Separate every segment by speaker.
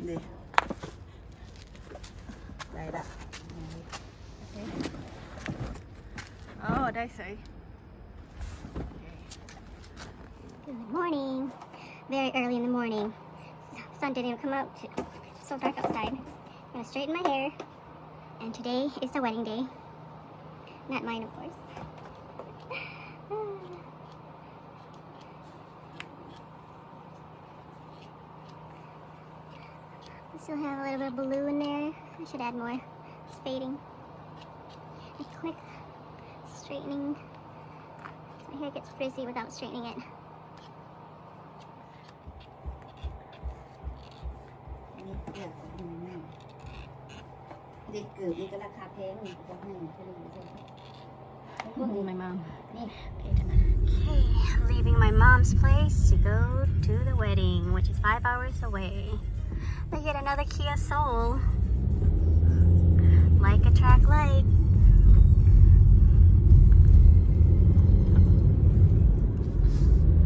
Speaker 1: đi đây đó. Đây sự.
Speaker 2: Good morning. Very early in the morning. Sun didn't even come out. It's so dark outside. I'm gonna straighten my hair. And today is the wedding day. Not mine, of course. I still have a little bit of blue in there. I should add more. It's fading. A quick straightening. My hair gets frizzy without straightening it.
Speaker 1: My mom.
Speaker 2: Okay, leaving my mom's place to go to the wedding, which is 5 hours away. They get another Kia Soul. Like a track light.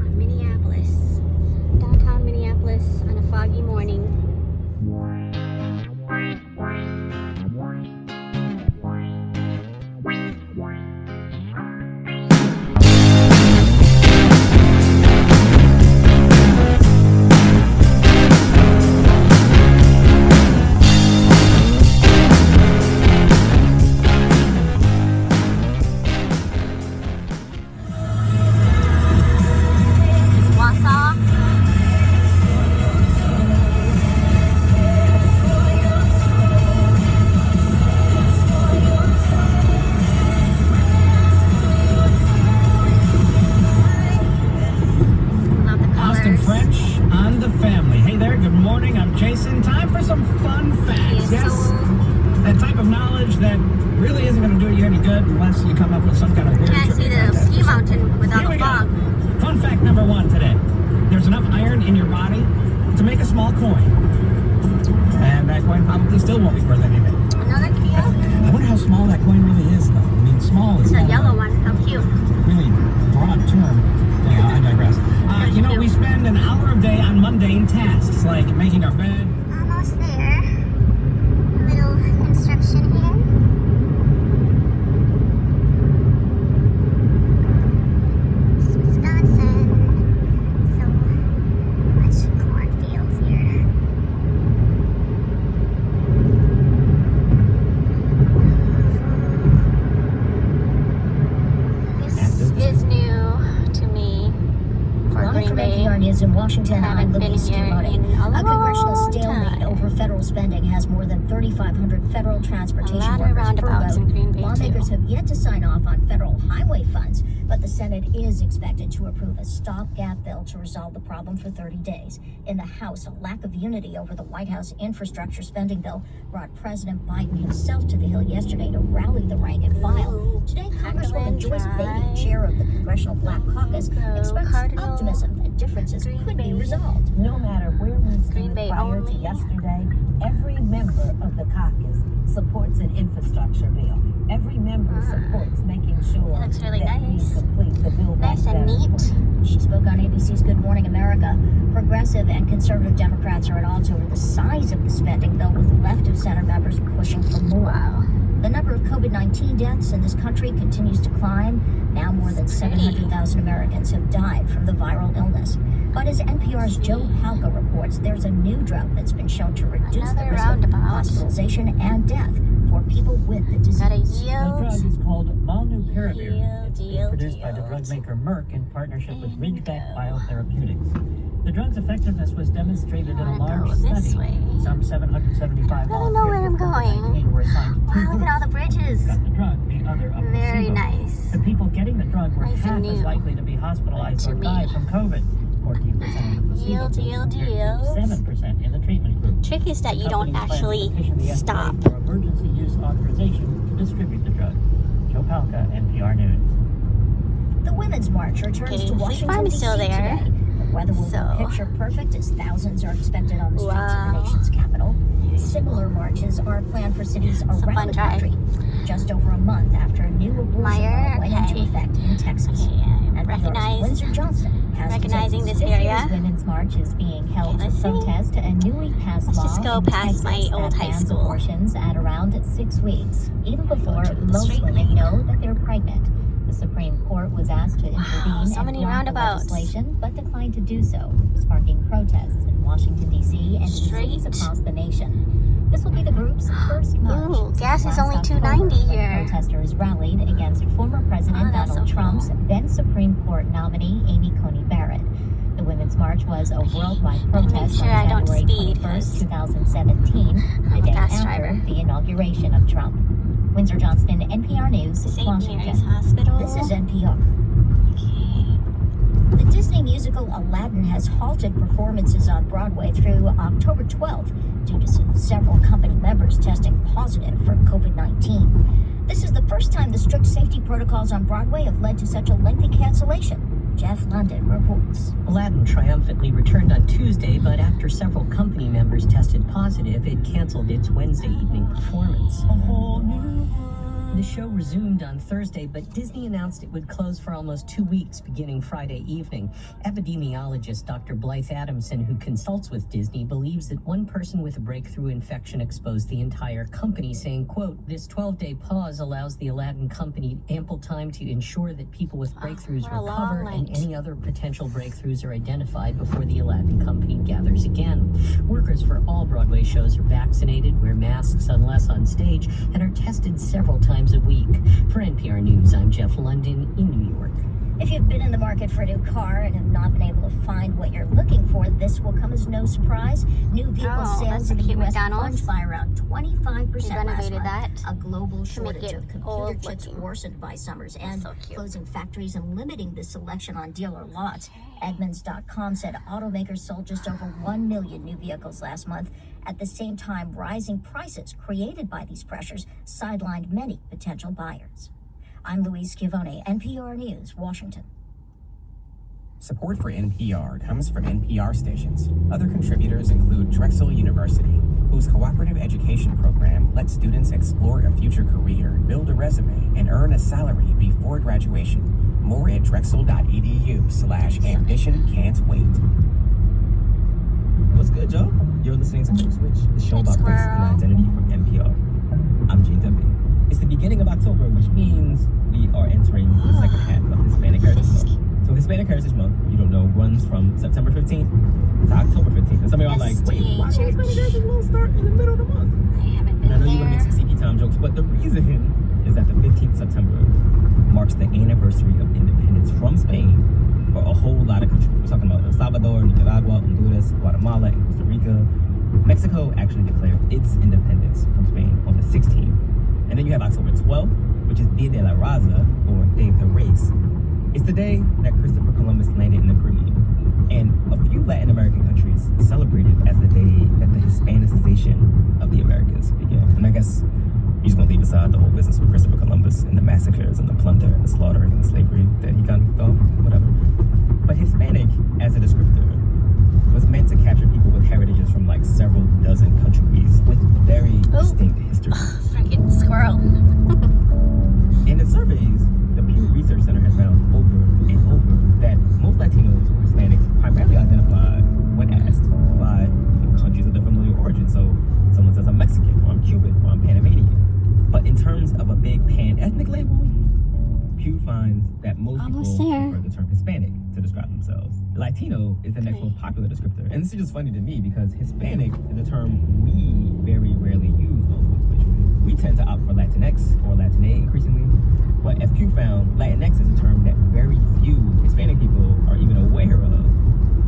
Speaker 2: On Minneapolis. Downtown Minneapolis on a foggy morning.
Speaker 3: Time for some fun facts. Yes, that type of knowledge that really isn't going to do you any good unless you come up with some kind of weird
Speaker 2: Can't see the ski mountain without a fog.
Speaker 3: Fun fact number 1 today. There's enough iron in your body to make a small coin. And that coin probably still won't be worth anything.
Speaker 2: Another Kia?
Speaker 3: I wonder how small that coin really is, though. I mean, small is
Speaker 2: It's a yellow one. How cute.
Speaker 3: Really broad term. Anyhow, I digress. You know, we spend an hour a day on mundane tasks like making our bed.
Speaker 2: Almost there. A little construction here. It's Wisconsin. So much cornfields here. This is new to me. Green Bay.
Speaker 4: News in Washington. I'm Louise Timoni.
Speaker 2: A
Speaker 4: congressional stalemate over federal spending has more than 3,500 federal transportation workers furloughed. Lawmakers have yet to sign off on federal highway funds, but the Senate is expected to approve a stopgap bill to resolve the problem for 30 days. In the House, a lack of unity over the White House infrastructure spending bill brought President Biden himself to the Hill yesterday to rally the rank and file. Today, Congresswoman Joyce Beatty, chair of the Congressional Black Caucus, expressed optimism that differences could be resolved.
Speaker 5: No matter where we stood prior to yesterday, every member of the caucus supports an infrastructure bill. Every member supports making sure
Speaker 2: it looks really
Speaker 5: that
Speaker 2: nice.
Speaker 5: we complete the Build Back
Speaker 2: Nice and
Speaker 5: Better
Speaker 2: neat.
Speaker 4: She spoke on ABC's Good Morning America. Progressive and conservative Democrats are at odds over the size of the spending bill, with left-of-center members pushing for more. The number of COVID-19 deaths in this country continues to climb. Now more than 700,000 Americans have died from the viral illness. But as NPR's Joe Palca reports, there's a new drug that's been shown to reduce the risk of hospitalization and death for people with the disease.
Speaker 3: The drug is called molnupiravir. It's being produced by the drug maker Merck in partnership with Ridgeback Biotherapeutics. The drug's effectiveness was demonstrated in a large study. Some 775 volunteers were assigned to two
Speaker 2: Wow, look at all the bridges.
Speaker 3: got the drug, the other a
Speaker 2: Very
Speaker 3: placebo.
Speaker 2: nice.
Speaker 3: The people getting the drug were
Speaker 2: Nice
Speaker 3: half
Speaker 2: and
Speaker 3: as
Speaker 2: new.
Speaker 3: likely to be hospitalized or die from COVID. 14% in the placebo group, compared to 7% in the treatment group.
Speaker 2: Trick is that you don't
Speaker 3: Companies plan to
Speaker 2: actually
Speaker 3: petition the FDA
Speaker 2: stop.
Speaker 3: for emergency use authorization to distribute the drug. Joe Palca, NPR News.
Speaker 4: The Women's March returns to Washington,
Speaker 2: Farm is
Speaker 4: D.C.
Speaker 2: still there.
Speaker 4: today. The weather will be picture perfect as thousands are expected on the streets of the nation's capital. Similar marches are planned for cities around the country, just over a month after a new abortion law went into effect in Texas. And New York's Windsor Johnson has
Speaker 2: recognizing
Speaker 4: changed.
Speaker 2: this area.
Speaker 4: Year's Women's March is being held
Speaker 2: Okay,
Speaker 4: to
Speaker 2: let's see.
Speaker 4: protest a newly passed
Speaker 2: Let's
Speaker 4: law
Speaker 2: just go
Speaker 4: in
Speaker 2: past
Speaker 4: Texas
Speaker 2: my old
Speaker 4: that
Speaker 2: high
Speaker 4: bans
Speaker 2: school.
Speaker 4: abortions at around 6 weeks, even before
Speaker 2: to the
Speaker 4: most
Speaker 2: straight
Speaker 4: women
Speaker 2: lane.
Speaker 4: know that they're pregnant. The Supreme Court was asked to intervene
Speaker 2: so
Speaker 4: and
Speaker 2: many
Speaker 4: block the
Speaker 2: roundabouts.
Speaker 4: legislation, but declined to do so, sparking protests in Washington, D.C. and in cities
Speaker 2: Straight.
Speaker 4: across the nation. This will be the group's first march.
Speaker 2: Ooh, gas
Speaker 4: since
Speaker 2: is
Speaker 4: last
Speaker 2: only
Speaker 4: October,
Speaker 2: $2.90
Speaker 4: when
Speaker 2: here.
Speaker 4: Protesters rallied against former President
Speaker 2: that's
Speaker 4: Donald
Speaker 2: so
Speaker 4: Trump's
Speaker 2: cool.
Speaker 4: then Supreme Court nominee Amy Coney Barrett. The Women's March was a worldwide
Speaker 2: Let me
Speaker 4: protest
Speaker 2: make sure
Speaker 4: on
Speaker 2: I don't
Speaker 4: January
Speaker 2: speed,
Speaker 4: 21st,
Speaker 2: 'cause
Speaker 4: 2017,
Speaker 2: I'm
Speaker 4: the
Speaker 2: a
Speaker 4: day
Speaker 2: fast
Speaker 4: after
Speaker 2: driver.
Speaker 4: the inauguration of Trump. Windsor Johnston, NPR News,
Speaker 2: St.
Speaker 4: Washington.
Speaker 2: Mary's Hospital.
Speaker 4: This is NPR.
Speaker 2: Okay.
Speaker 4: The Disney musical Aladdin has halted performances on Broadway through October 12th due to several company members testing positive for COVID-19. This is the first time the strict safety protocols on Broadway have led to such a lengthy cancellation. Jeff London reports.
Speaker 3: Aladdin triumphantly returned on Tuesday, but after several company members tested positive, it canceled its Wednesday evening performance. A whole new world. The show resumed on Thursday, but Disney announced it would close for almost 2 weeks beginning Friday evening. Epidemiologist Dr. Blythe Adamson, who consults with Disney, believes that one person with a breakthrough infection exposed the entire company, saying, quote, "This 12-day pause allows the Aladdin company ample time to ensure that people with breakthroughs
Speaker 2: what a long
Speaker 3: recover and
Speaker 2: night.
Speaker 3: any other potential breakthroughs are identified before the Aladdin company gathers again. Workers for all Broadway shows are vaccinated, wear masks unless on stage, and are tested several times a week. For NPR News, I'm Jeff London in New York.
Speaker 4: If you've been in the market for a new car and have not been able to find what you're looking for, this will come as no surprise. New vehicle
Speaker 2: Oh,
Speaker 4: sales
Speaker 2: that's a
Speaker 4: in the
Speaker 2: cute
Speaker 4: U.S.
Speaker 2: McDonald's.
Speaker 4: plunged by around 25%
Speaker 2: They
Speaker 4: last
Speaker 2: renovated
Speaker 4: month.
Speaker 2: that
Speaker 4: A global
Speaker 2: to make
Speaker 4: shortage
Speaker 2: it
Speaker 4: of computer
Speaker 2: old
Speaker 4: chips
Speaker 2: looking.
Speaker 4: worsened by summers and
Speaker 2: so cute.
Speaker 4: closing factories and limiting the selection on dealer lots. Edmunds.com said automakers sold just over 1 million new vehicles last month. At the same time, rising prices created by these pressures sidelined many potential buyers. I'm Louise Schiavone, NPR News, Washington.
Speaker 6: Support for NPR comes from NPR stations. Other contributors include Drexel University, whose cooperative education program lets students explore a future career, build a resume, and earn a salary before graduation. More at drexel.edu/ambition can't wait.
Speaker 7: What's good, y'all? You're listening to Code Switch, the show
Speaker 2: Good
Speaker 7: about race
Speaker 2: squirrel.
Speaker 7: and identity from NPR. I'm Gene Duffy. It's the beginning of October, which means we are entering the second half of Hispanic Heritage Month. So Hispanic Heritage Month, you don't know, runs from September 15th to October 15th. And some of y'all are like, wait, why does Hispanic Heritage Month start in the middle of the month?
Speaker 2: I haven't
Speaker 7: And I know
Speaker 2: been
Speaker 7: you're going to make
Speaker 2: there.
Speaker 7: some CP time jokes, but the reason is that the 15th of September marks the anniversary of independence from Spain for a whole lot of countries. We're talking about El Salvador, Nicaragua, Honduras, Guatemala, and Costa Rica. Mexico actually declared its independence from Spain on the 16th. And then you have October 12th, which is Dia de la Raza, or Day of the Race. It's the day that Christopher Columbus landed in the Caribbean. And a few Latin American countries celebrate it as the day that the Hispanicization of the Americas began. And I guess you're just gonna leave aside the whole business with Christopher Columbus and the massacres and the plunder and the slaughtering and the slavery that he got whatever. But Hispanic, as a descriptor, was meant to capture people with heritages from like several dozen countries with very distinct histories.
Speaker 2: Freaking squirrel.
Speaker 7: In the surveys, the Pew Research Center has found over and over that most Latinos or Hispanics primarily identify, when asked, by the countries of their familiar origin. So someone says I'm Mexican, or I'm Cuban, or I'm Panamanian. But in terms of a big pan-ethnic label, Pew finds that most people
Speaker 2: Almost there.
Speaker 7: prefer the term Hispanic to describe themselves. Latino is the next most popular descriptor. And this is just funny to me because Hispanic is a term we very rarely use on Code Switch. We tend to opt for Latinx or Latina increasingly. But as Pew found, Latinx is a term that very few Hispanic people are even aware of,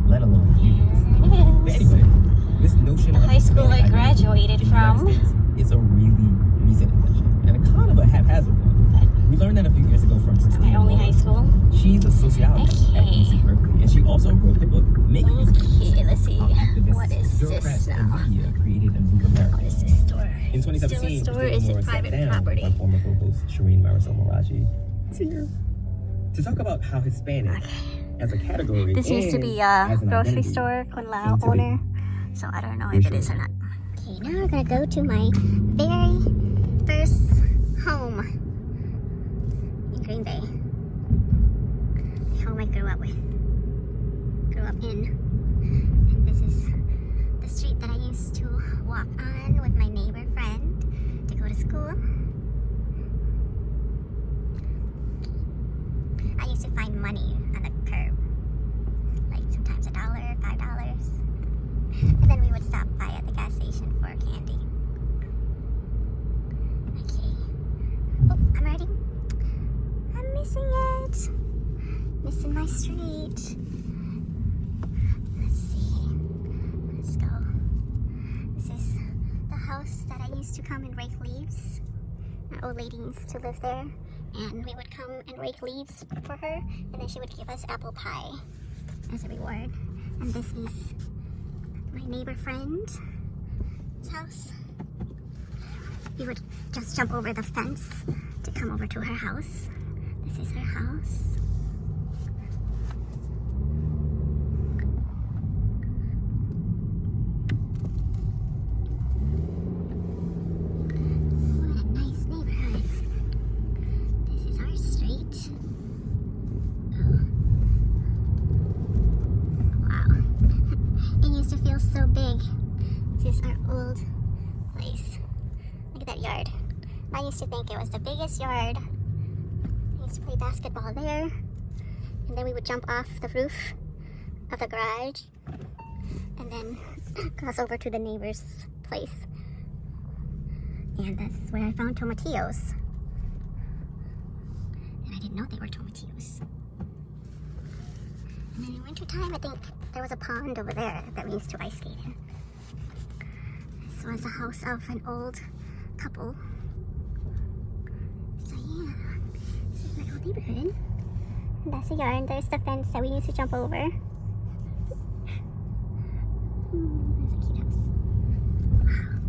Speaker 7: let alone use. But anyway, this notion of
Speaker 2: high school I
Speaker 7: Hispanic identity
Speaker 2: graduated
Speaker 7: in the United
Speaker 2: from.
Speaker 7: States is a really recent invention and a kind of a haphazard one. We learned that a few years ago from
Speaker 2: My
Speaker 7: Christina
Speaker 2: only high
Speaker 7: Moore.
Speaker 2: school.
Speaker 7: She's a sociologist at
Speaker 2: Okay.
Speaker 7: UC Berkeley, and she also wrote the book Making Hispanics.
Speaker 2: Okay, let's see.
Speaker 7: How activists,
Speaker 2: What is
Speaker 7: bureaucrats,
Speaker 2: this
Speaker 7: and
Speaker 2: now?
Speaker 7: media created and moved America.
Speaker 2: What is this store?
Speaker 7: In 2017,
Speaker 2: Still a store?
Speaker 7: Christina
Speaker 2: Is it
Speaker 7: Moore sat
Speaker 2: private
Speaker 7: down
Speaker 2: property?
Speaker 7: with my former co-host Shireen Marisol Maraji to talk about how Hispanic as a category
Speaker 2: This used to
Speaker 7: and
Speaker 2: be a
Speaker 7: as an
Speaker 2: grocery
Speaker 7: identity
Speaker 2: store, Kun Lao
Speaker 7: came to be.
Speaker 2: owner. So I don't know if it is or not. Okay, now we're gonna go to my very first home in Green Bay. The home I grew up with. grew up in. And this is the street that I used to walk on with my neighbor friend to go to school. I used to find money on the curb, like sometimes $1, $5. And then we would stop by at the gas station for candy. Okay. Oh, I'm ready. I'm missing it. Missing my street. Let's see. Let's go. This is the house that I used to come and rake leaves. Our old lady used to live there. And we would come and rake leaves for her. And then she would give us apple pie as a reward. And this is my neighbor friend's house. We would just jump over the fence to come over to her house. This is her house. What a nice neighborhood. This is our street. Oh. Wow. It used to feel so big. This is our old place. Look at that yard. I used to think it was the biggest yard. I used to play basketball there. And then we would jump off the roof of the garage and then cross over to the neighbor's place. And that's where I found tomatillos. And I didn't know they were tomatillos. And then in wintertime, I think there was a pond over there that we used to ice skate in. This was the house of an old couple. So yeah, this is my old neighborhood. And that's the yard. There's the fence that we used to jump over. That's a cute house. Wow.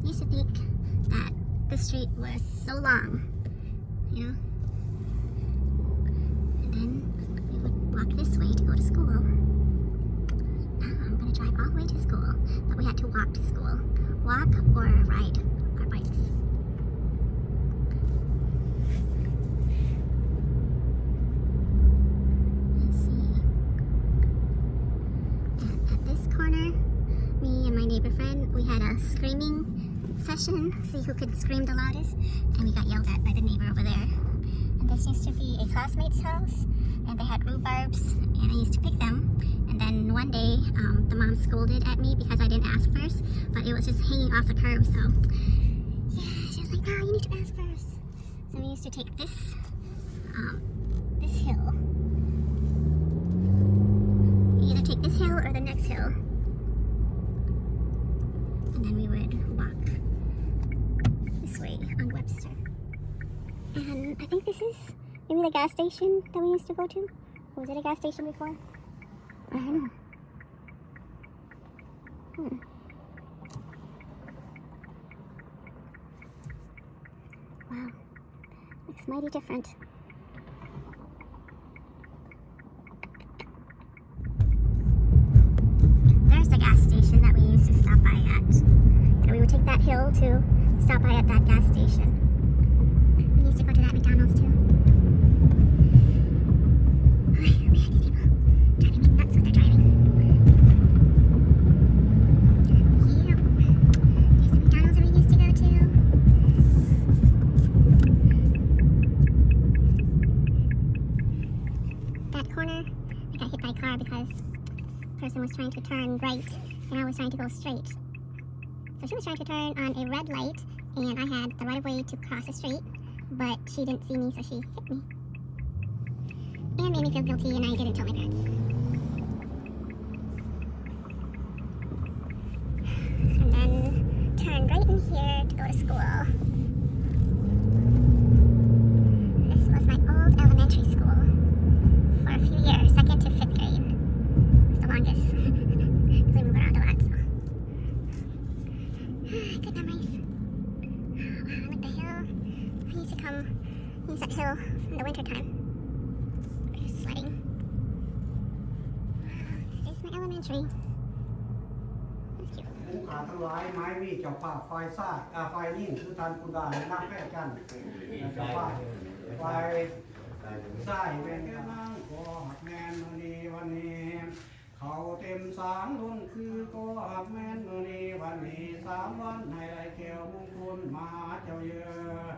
Speaker 2: I used to think that the street was so long, you know? And then we would walk this way to go to school. Now I'm gonna drive all the way to school, but we had to walk to school. Walk or ride our bikes. Let's see. At this corner, me and my neighbor friend, we had a screaming session, see who could scream the loudest, and we got yelled at by the neighbor over there. And this used to be a classmate's house, and they had rhubarbs, and I used to pick them. And then one day, the mom scolded at me because I didn't ask first, but it was just hanging off the curb, so yeah, she was like, no, you need to ask first. So we used to take this hill. You either take this hill or the next hill. And then we would walk this way on Webster. And I think this is maybe the gas station that we used to go to. Was it a gas station before? I don't know. Wow. Looks mighty different. There's the gas station that we used to stop by at. And we would take that hill to stop by at that gas station. We used to go to that McDonald's too. Okay, we had these people driving me nuts with their driving. Yep. There's the McDonald's that we used to go to. That corner, I got hit by a car because the person was trying to turn right and I was trying to go straight. So she was trying to turn on a red light and I had the right of way to cross the street, but she didn't see me, so she hit me. And made me feel guilty, and I didn't tell my parents. And then turned right in here to go to school. This was my old elementary school for a few years, 2nd to 5th grade. It's the longest, because we move around a lot, so. Good memories. Wow, look, the hill. I used to use that hill in the winter time. Sledding. Wow, this is my elementary. That's cute.
Speaker 8: ผู้ขาทั้งหลายไม้มีเจ้าภาพฝ่ายซ้ายฝ่ายยิ่งคือท่านผู้ได้นักแพทย์กันเจ้าภาพฝ่าย ใส่เป็นแค่นั่งก็หักแมนมือนีวันนี้เขาเต็มสามรุ่นคือก็หักแมนมือนีวันนี้3 วันให้ไรแก้วมงคลมาเจ้าเยอะ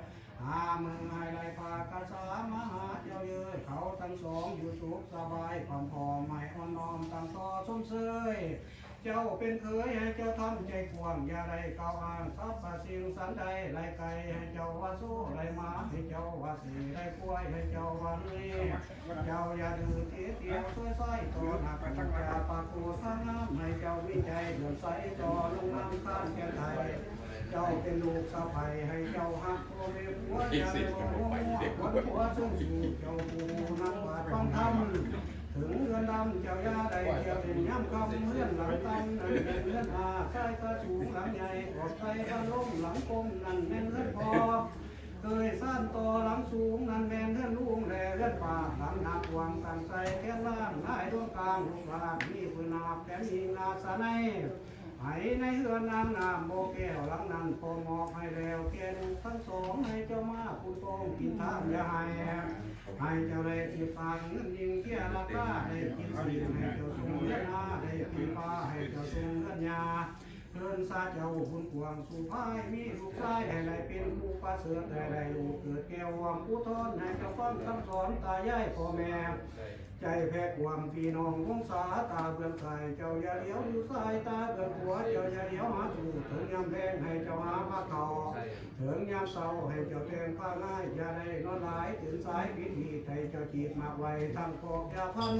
Speaker 8: มือให้ไรปากกาสามหาเจ้าเยอะเขาทั้งสองอยู่สุขสบายความพอไม่อ่อนน้อมตั้งต่อสมเสยเจ้าเป็นเคยให้เจ้าทำใจกว้างอย่าได้เก่าอ้างทรัพย์สิ่งสันใดไรไก่ให้เจ้าว่าสู้ไรมาให้เจ้าว่าสีไรกล้วยให้เจ้าว่านี่เจ้าอย่าดื้อเตี้ยวช่วยใส่ตัวหนักจะปากตัวข้างน้ำให้เจ้าวิจัยเดือดใส่ต่อลงน้ำข้านแก่ไทยเจ้าเป็นลูกสะใภ้ให้เจ้าหักตัวเมียผัวอย่าได้หัวหัวซึ่งสู่เจ้าผู้นักบาดฟังธรรมถึงเรือนดำเจ้าย่าได้เกี่ยวเป็นย้ำคำเลื่อนหลังตั้งนั่นเป็นเลื่อนอาใต้ตาสูงหลังใหญ่กอดใจกันล้มหลังกลมนั่นเป็นเลื่อนพอเคยสั้นต่อหลังสูงนั่นเป็นเลื่อนลุงแลเลื่อนป่าหลังหักวางกันใส่แค่ล่างได้ดวงกลางลูกหลานมีปืนนาบแขนยิงนาสะในให้ในเฮือนนางน้ำโบแก้วหลังนั้นพอมอกให้แล้วแกลูกทั้งสองให้เจ้ามาคุณโกงกินทานอย่าให้เจ้าได้ที่ฝากเงินยิงเที่ยราคาได้กินสีให้เจ้าทรงเงินนาได้กินปลาให้เจ้าทรงเงินยาเพิ่นซาเจ้าบุญกวางสู่พายมีลูกชายให้ได้เป็นผู้ประเสริฐได้ลูกเกิดแก้ววางผู้ทอนให้เจ้าฟังคำสอนตายายพ่อแม่ใจแพ้ความพี่น้องวงศาตาเบื้องไกลเจ้าอย่าเลี้ยวอยู่สายตาเบื้องหัวเจ้าอย่าเลี้ยวหาถูกถึงยามแดงให้เจ้าหาผ้าเก่าถึงยามเศร้าให้เจ้าแทงผ้าง่ายอย่าได้นอนหลายถึงสายพิธีให้เจ้าจีบมากไว้ทำกอกยาพัน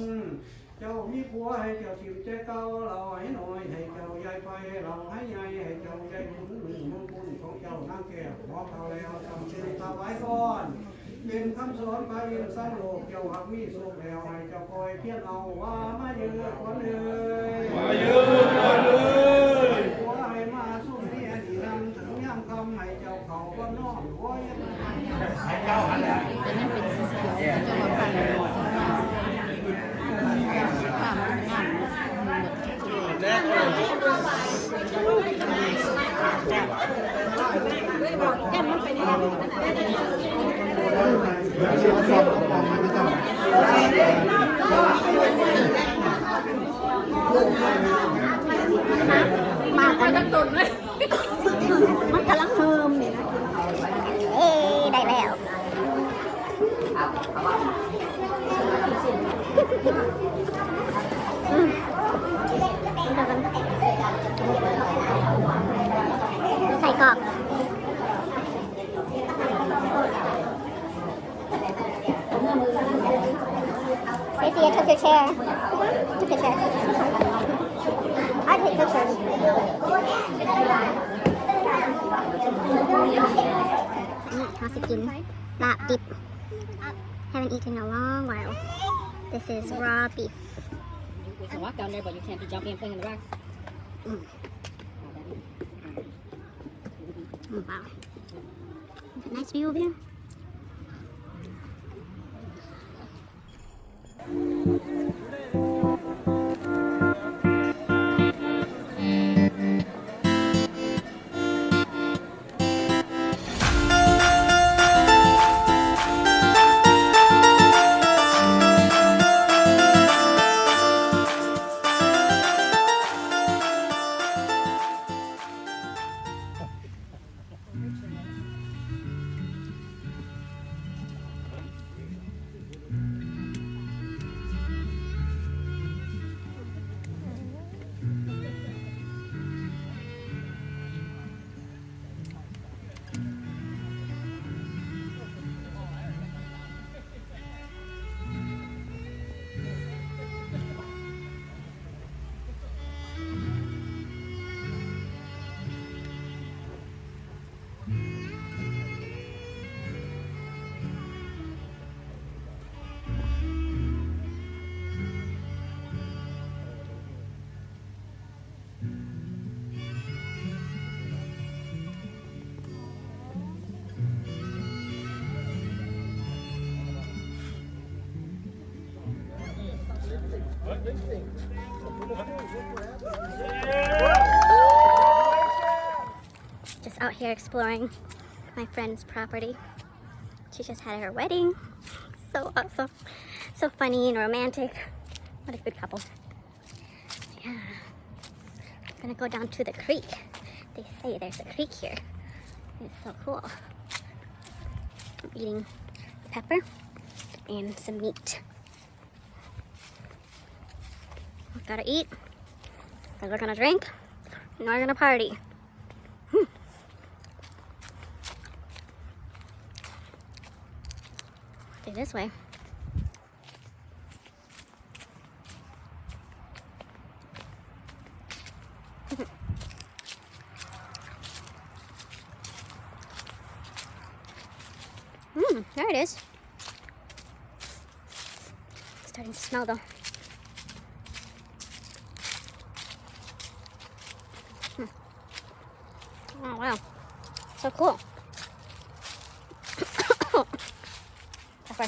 Speaker 8: เจ้ามีผัวให้เจ้าชิมใจเก่าเราให้หน่อยให้เจ้าใหญ่ไปเราให้ใหญ่ให้เจ้าใหญ่บุญหนึ่งบุญบุญของเจ้านางแก้วหมอเขาแล้วทำชื่อถวายก่อนเป็นคำสอนพระอินทร์สร้างโลกเจ้าหักมีสุขแล้วให้เจ้าคอยเพียรเอาว่ามาเยอะคนเลยมาเยอะคนเลยผัวให้มาสู้นี่อดีตนำถึงย่ำคำให้เจ้าเขาก็นอนหัวยังให้เจ้าหันแล้วเป็นยังเป็นสีเขียวเจ้าหันแล้วแก้มมันเป็นยังไงมาไปทั้งตุนเลยมันกำลังเพิ่มเนี่ยนะได้แล้วใส่กรอบStacey, I took your chair. Took your chair. I take pictures. How's it been? That dip. Haven't eaten in a long while. This is raw beef.
Speaker 9: You can walk down there, but you can't be jumping and playing in the rocks.
Speaker 2: Oh, wow. Nice view over here. Just out here exploring my friend's property. She just had her wedding, So awesome. So funny and romantic. What a good couple. Yeah. I'm gonna go down to the creek. They say there's a creek here. It's so cool. I'm eating pepper and some meat. We gotta eat, and we're gonna drink, and we're gonna party. Do this way. There it is. Starting to smell though. Oh wow, so cool. Pepper.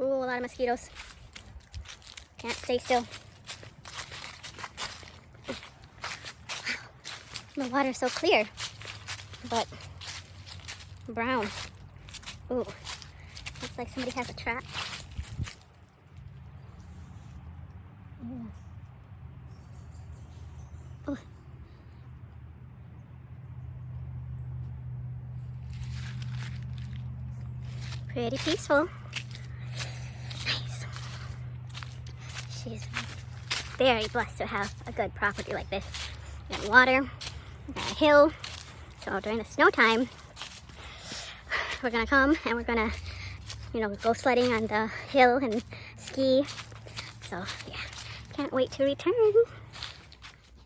Speaker 2: Ooh, a lot of mosquitoes. Can't stay still. The water's so clear, but brown. Ooh, looks like somebody has a trap. Ooh. Pretty peaceful. Nice. She's very blessed to have a good property like this. We got water, we got a hill. So during the snow time, we're gonna come and we're gonna, go sledding on the hill and ski. So yeah, can't wait to return.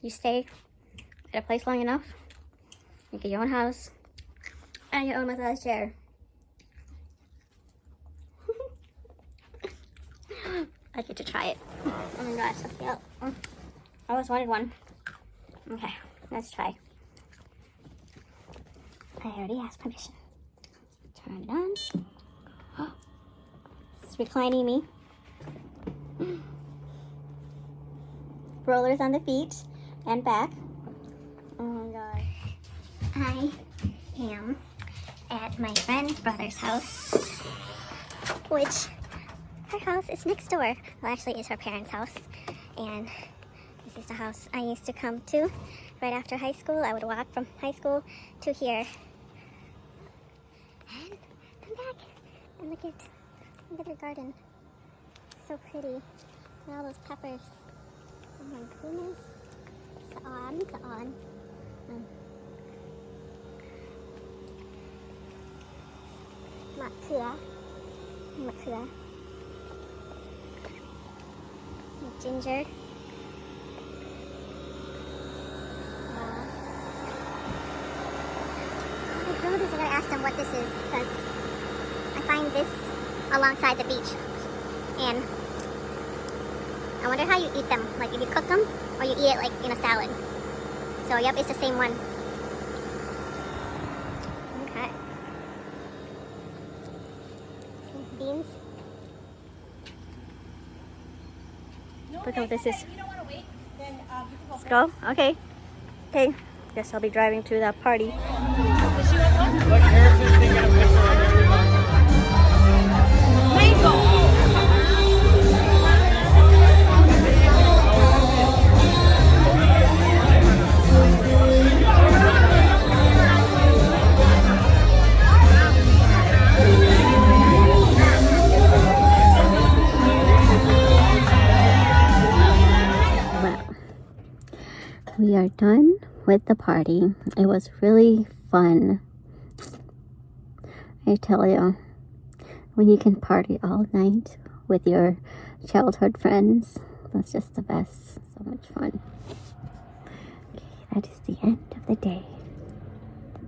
Speaker 2: You stay at a place long enough, you get your own house and your own massage chair. I get to try it. Oh my gosh, yeah. I always wanted one. Okay, let's try. I already asked permission. Turn it on. Oh, it's reclining me. Rollers on the feet and back. Oh my god. I am at my friend's brother's house, which her house is next door. Well, actually, it's her parents' house. And this is the house I used to come to right after high school. I would walk from high school to here. And I'm back. And look at their garden. So pretty. And all those peppers. Oh my goodness. It's on. Makura. Ginger. I really just gotta ask them what this is, because I find this alongside the beach, and I wonder how you eat them, like if you cook them or you eat it like in a salad. So yep, it's the same one. Okay. Beans. Look how this is. Let's go. Okay. Okay. Guess I'll be driving to that party. We are done with the party. It was really fun. I tell you, when you can party all night with your childhood friends, that's just the best. So much fun. Okay, that is the end of the day.